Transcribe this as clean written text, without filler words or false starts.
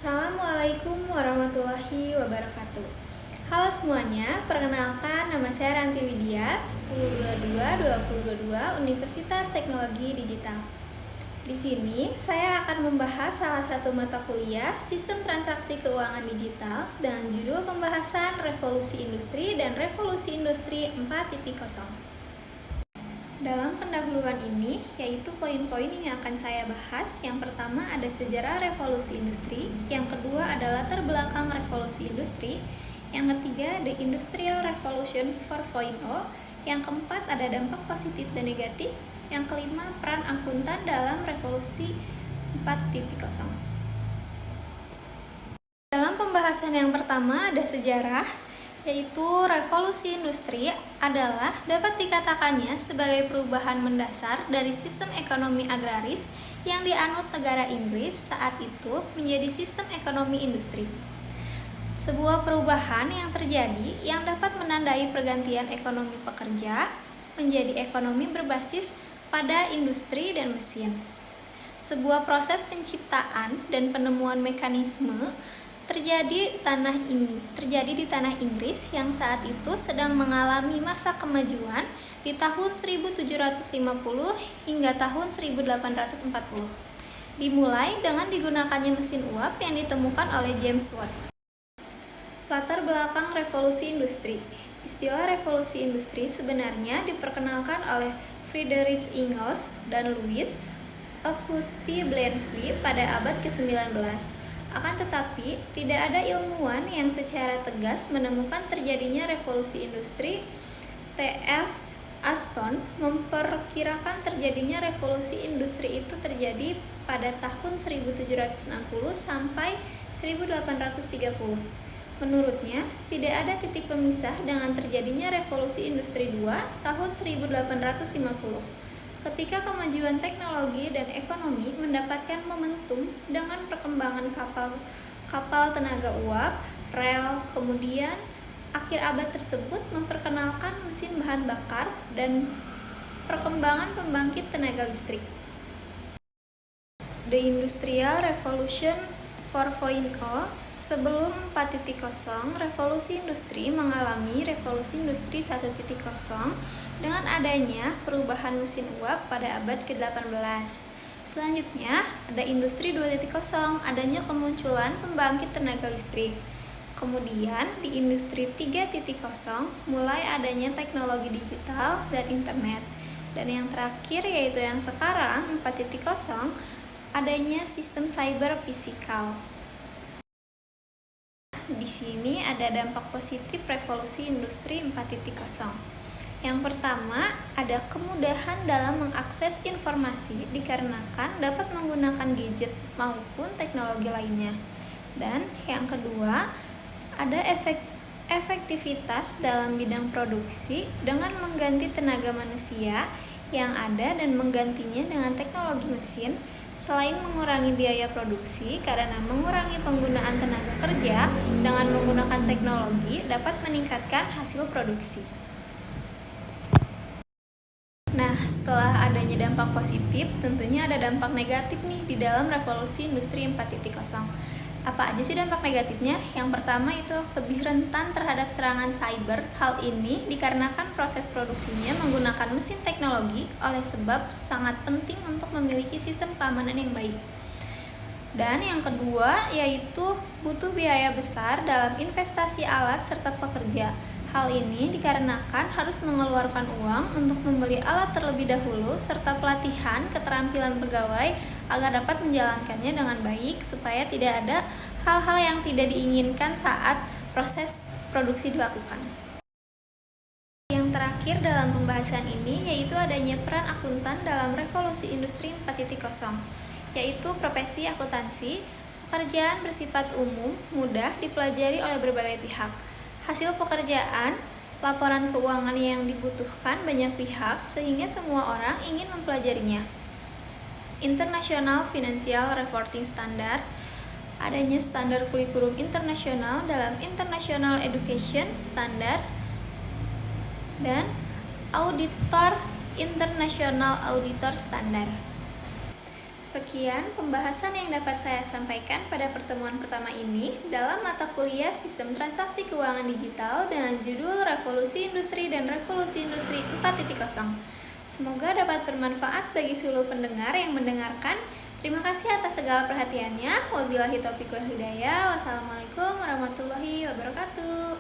Assalamualaikum warahmatullahi wabarakatuh. Halo semuanya, perkenalkan nama saya Ranti Widya, 1022-2022 Universitas Teknologi Digital. Di sini saya akan membahas salah satu mata kuliah Sistem Transaksi Keuangan Digital dengan judul pembahasan Revolusi Industri dan Revolusi Industri 4.0. Dalam pendahuluan ini, yaitu poin-poin yang akan saya bahas. Yang pertama ada sejarah revolusi industri, yang kedua adalah latar belakang revolusi industri, yang ketiga The Industrial Revolution 4.0, yang keempat ada dampak positif dan negatif, yang kelima peran akuntan dalam revolusi 4.0. Dalam pembahasan yang pertama ada sejarah, yaitu revolusi industri adalah dapat dikatakannya sebagai perubahan mendasar dari sistem ekonomi agraris yang dianut negara Inggris saat itu menjadi sistem ekonomi industri. Sebuah perubahan yang terjadi yang dapat menandai pergantian ekonomi pekerja menjadi ekonomi berbasis pada industri dan mesin. Sebuah proses penciptaan dan penemuan mekanisme terjadi di tanah Inggris yang saat itu sedang mengalami masa kemajuan di tahun 1750 hingga tahun 1840. Dimulai dengan digunakannya mesin uap yang ditemukan oleh James Watt. Latar belakang revolusi industri. Istilah revolusi industri sebenarnya diperkenalkan oleh Friedrich Engels dan Louis Auguste Blanqui pada abad ke-19. Akan tetapi, tidak ada ilmuwan yang secara tegas menemukan terjadinya revolusi industri. T.S. Aston memperkirakan terjadinya revolusi industri itu terjadi pada tahun 1760 sampai 1830. Menurutnya, tidak ada titik pemisah dengan terjadinya revolusi industri 2 tahun 1850. Ketika kemajuan teknologi dan ekonomi mendapatkan momentum dengan perkembangan kapal tenaga uap, rel, kemudian akhir abad tersebut memperkenalkan mesin bahan bakar dan perkembangan pembangkit tenaga listrik. The Industrial Revolution 4.0. Sebelum 4.0, revolusi industri mengalami revolusi industri 1.0 dengan adanya perubahan mesin uap pada abad ke-18. Selanjutnya, ada industri 2.0, adanya kemunculan pembangkit tenaga listrik. Kemudian, di industri 3.0 mulai adanya teknologi digital dan internet. Dan yang terakhir yaitu yang sekarang 4.0, adanya sistem cyber fisikal. Di sini ada dampak positif revolusi industri 4.0. Yang pertama, ada kemudahan dalam mengakses informasi dikarenakan dapat menggunakan gadget maupun teknologi lainnya. Dan yang kedua, ada efektivitas dalam bidang produksi dengan mengganti tenaga manusia yang ada dan menggantinya dengan teknologi mesin. Selain mengurangi biaya produksi karena mengurangi penggunaan tenaga kerja dengan menggunakan teknologi dapat meningkatkan hasil produksi. Nah, setelah adanya dampak positif, tentunya ada dampak negatif nih di dalam revolusi industri 4.0. Apa aja sih dampak negatifnya? Yang pertama itu lebih rentan terhadap serangan cyber. Hal ini dikarenakan proses produksinya menggunakan mesin teknologi, oleh sebab sangat penting untuk memiliki sistem keamanan yang baik. Dan yang kedua yaitu butuh biaya besar dalam investasi alat serta pekerja. Hal ini dikarenakan harus mengeluarkan uang untuk membeli alat terlebih dahulu serta pelatihan keterampilan pegawai agar dapat menjalankannya dengan baik supaya tidak ada hal-hal yang tidak diinginkan saat proses produksi dilakukan. Yang terakhir dalam pembahasan ini yaitu adanya peran akuntan dalam revolusi industri 4.0, yaitu profesi akuntansi. Pekerjaan bersifat umum, mudah dipelajari oleh berbagai pihak. Hasil pekerjaan, laporan keuangan yang dibutuhkan banyak pihak sehingga semua orang ingin mempelajarinya. International Financial Reporting Standard, adanya standar kurikulum internasional dalam International Education Standard, dan Auditor International Auditor Standard. Sekian pembahasan yang dapat saya sampaikan pada pertemuan pertama ini dalam mata kuliah Sistem Transaksi Keuangan Digital dengan judul Revolusi Industri dan Revolusi Industri 4.0. Semoga dapat bermanfaat bagi seluruh pendengar yang mendengarkan. Terima kasih atas segala perhatiannya. Wabillahi taufiq wal hidayah. Wassalamualaikum warahmatullahi wabarakatuh.